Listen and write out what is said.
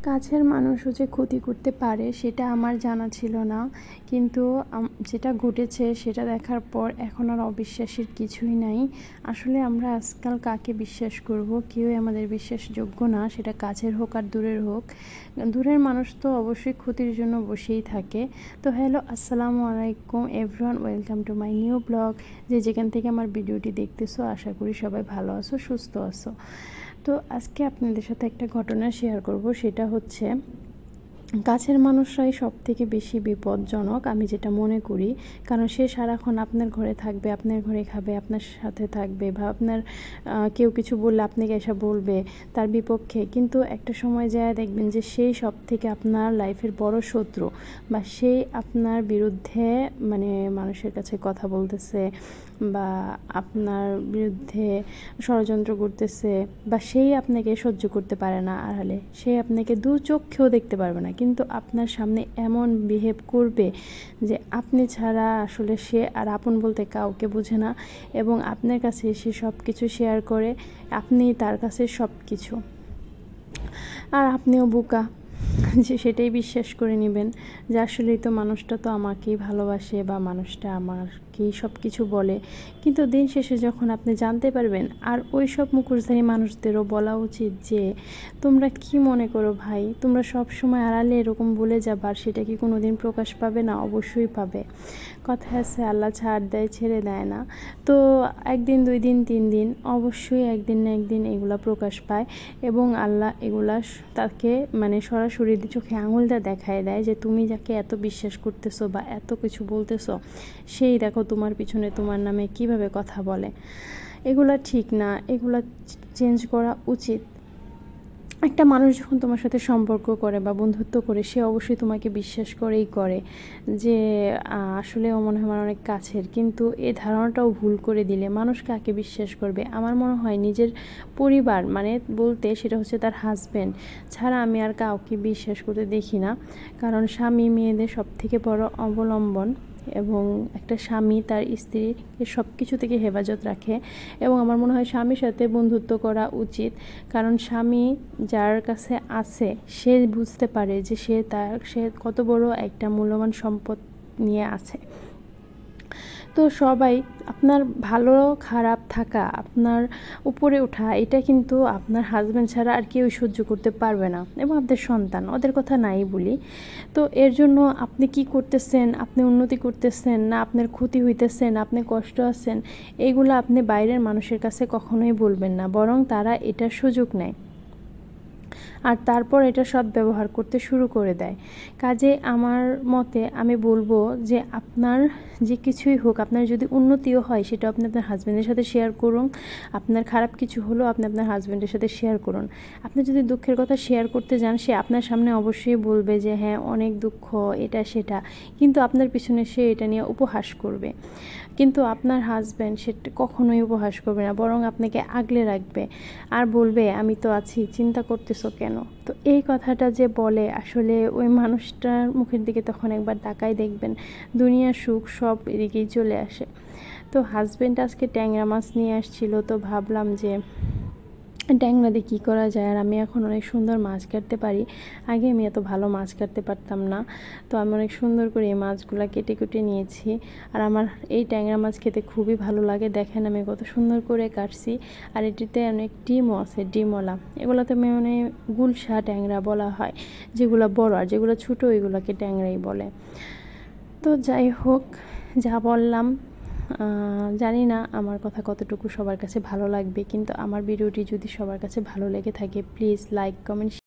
কাছের মানুষও যে ক্ষতি করতে পারে সেটা আমার জানা ছিল না, কিন্তু যেটা ঘটেছে সেটা দেখার পর এখন আর অবিশ্বাসের কিছুই নাই। আসলে আমরা আজকাল কাকে বিশ্বাস করব? কেউই আমাদের বিশ্বাসযোগ্য না, সেটা কাছের হোক আর দূরের হোক। দূরের মানুষ তো অবশ্যই ক্ষতির জন্য বসেই থাকে। তো হ্যালো, আসসালামু আলাইকুম everyone, welcome to my new blog. যেখান থেকে আমার ভিডিওটি দেখতেছো, আশা করি সবাই ভালো আছো, সুস্থ আছো। তো আজকে আপনাদের সাথে একটা ঘটনা শেয়ার করব, সেটা হচ্ছে কাছের মানুষরাই সব থেকে বেশি বিপজ্জনক আমি যেটা মনে করি। কারণ সে সারাক্ষণ আপনার ঘরে থাকবে, আপনার ঘরে খাবে, আপনার সাথে থাকবে, বা আপনার কেউ কিছু বললে আপনাকে এসে বলবে তার বিপক্ষে, কিন্তু একটা সময় যায় দেখবেন যে সেই সব থেকে আপনার লাইফের বড় শত্রু, বা সেই আপনার বিরুদ্ধে মানুষের কাছে কথা বলতেছে, বা আপনার বিরুদ্ধে ষড়যন্ত্র করতেছে, বা সেই আপনাকে সহ্য করতে পারে না, আড়ালে সে আপনাকে দু চোখেও দেখতে পারবে না, কিন্তু আপনার সামনে এমন বিহেভ করবে যে আপনি ছাড়া আসলে সে আর আপন বলতে কাউকে বোঝে না, এবং আপনার কাছে সে সব কিছু শেয়ার করে, আপনি তার কাছে সব কিছু, আর আপনিও বোকা যে সেটাই বিশ্বাস করে নেবেন যে আসলেই তো মানুষটা তো আমাকেই ভালোবাসে, বা মানুষটা আমাকেই সব কিছু বলে। কিন্তু দিন শেষে যখন আপনি জানতে পারবেন, আর ওই সব মুখোশধারী মানুষদেরও বলা উচিত যে তোমরা কি মনে করো ভাই, তোমরা সব সময় আড়ালে এরকম বলে যাবে, আর সেটা কি কোনো দিন প্রকাশ পাবে না? অবশ্যই পাবে। কথা আছে, আল্লাহ ছাড় দেয়, ছেড়ে দেয় না। তো একদিন, 2 দিন, 3 দিন, অবশ্যই একদিন না একদিন এগুলা প্রকাশ পায়, এবং আল্লাহ এগুলা তাকে সরাসরি চোখে আঙুলটা দেখায় দেয় যে তুমি যাকে এত বিশ্বাস করতেছো বা এত কিছু বলতেছো, সেই দেখো তোমার পিছনে তোমার নামে কিভাবে কথা বলে। এগুলা ঠিক না, এগুলা চেঞ্জ করা উচিত। একটা মানুষ যখন তোমার সাথে সম্পর্ক করে বা বন্ধুত্ব করে, সে অবশ্যই তোমাকে বিশ্বাস করেই করে যে আসলে ও মনে হয় আমার অনেক কাছের, কিন্তু এই ধারণাটাও ভুল করে দিলে মানুষ কাকে বিশ্বাস করবে? আমার মনে হয় নিজের পরিবার বলতে সেটা হচ্ছে তার হাজব্যান্ড ছাড়া আমি আর কাউকে বিশ্বাস করতে দেখি না। কারণ স্বামী মেয়েদের সব থেকে বড় অবলম্বন, এবং একটা স্বামী তার স্ত্রীকে সব কিছু থেকে হেফাজত রাখে, এবং আমার মনে হয় স্বামীর সাথে বন্ধুত্ব করা উচিত। কারণ স্বামী যার কাছে আছে সে বুঝতে পারে যে সে কত বড় একটা মূল্যবান সম্পদ নিয়ে আছে। তো সবাই আপনার ভালো খারাপ থাকা, আপনার উপরে ওঠা, এটা কিন্তু আপনার হাজব্যান্ড ছাড়া আর কেউ সহ্য করতে পারবে না, এবং আপনাদের সন্তান, ওদের কথা নাই বলি। তো এর জন্য আপনি কি করতেছেন, আপনি উন্নতি করতেছেন না আপনার ক্ষতি হইতেছেন, আপনি কষ্ট আছেন, এইগুলো আপনি বাইরের মানুষের কাছে কখনোই বলবেন না, বরং তারা এটার সুযোগ নেয় আর তারপর এটা সদ্ব্যবহার করতে শুরু করে দেয়। কাজে আমার মতে আমি বলবো যে আপনার যে কিছুই হোক, আপনার যদি উন্নতিও হয় সেটা আপনি আপনার হাজব্যান্ডের সাথে শেয়ার করুন, আপনার খারাপ কিছু হলেও আপনি আপনার হাজব্যান্ডের সাথে শেয়ার করুন। আপনি যদি দুঃখের কথা শেয়ার করতে যান, সে আপনার সামনে অবশ্যই বলবে যে হ্যাঁ অনেক দুঃখ, এটা সেটা, কিন্তু আপনার পিছনে সে এটা নিয়ে উপহাস করবে। কিন্তু আপনার হাজব্যান্ড সেটা কখনোই উপহাস করবে না, বরং আপনাকে আগলে রাখবে আর বলবে আমি তো আছি, চিন্তা করতেছো কেন? তো এই কথাটা যে বলে, আসলে ওই মানুষটার মুখের দিকে তখন একবার তাকাই দেখবেন দুনিয়ার সুখ সব এদিকেই চলে আসে। তো হাজব্যান্ড আজকে ট্যাংরা মাছ নিয়ে আসছিল, তো ভাবলাম যে ট্যাংরা দিয়ে কী করা যায়, আর আমি এখন অনেক সুন্দর মাছ কাটতে পারি। আগে আমি এত ভালো মাছ কাটতে পারতাম না, তো আমি অনেক সুন্দর করে এই মাছগুলো কেটে কুটে নিয়েছি। আর আমার এই ট্যাংরা মাছ খেতে খুবই ভালো লাগে, দেখেন আমি কত সুন্দর করে কাটছি। আর এটিতে অনেক ডিমও আছে, ডিমওয়ালা। এগুলোতে গুলশা ট্যাংরা বলা হয়, যেগুলো বড়, আর যেগুলো ছোটো ওইগুলোকে ট্যাংরাই বলে। তো যাই হোক, যা বললাম, জানি না আমার কথা কতটুকু সবার কাছে ভালো লাগবে, কিন্তু আমার ভিডিওটি যদি সবার কাছে ভালো লেগে থাকে, প্লিজ লাইক, কমেন্ট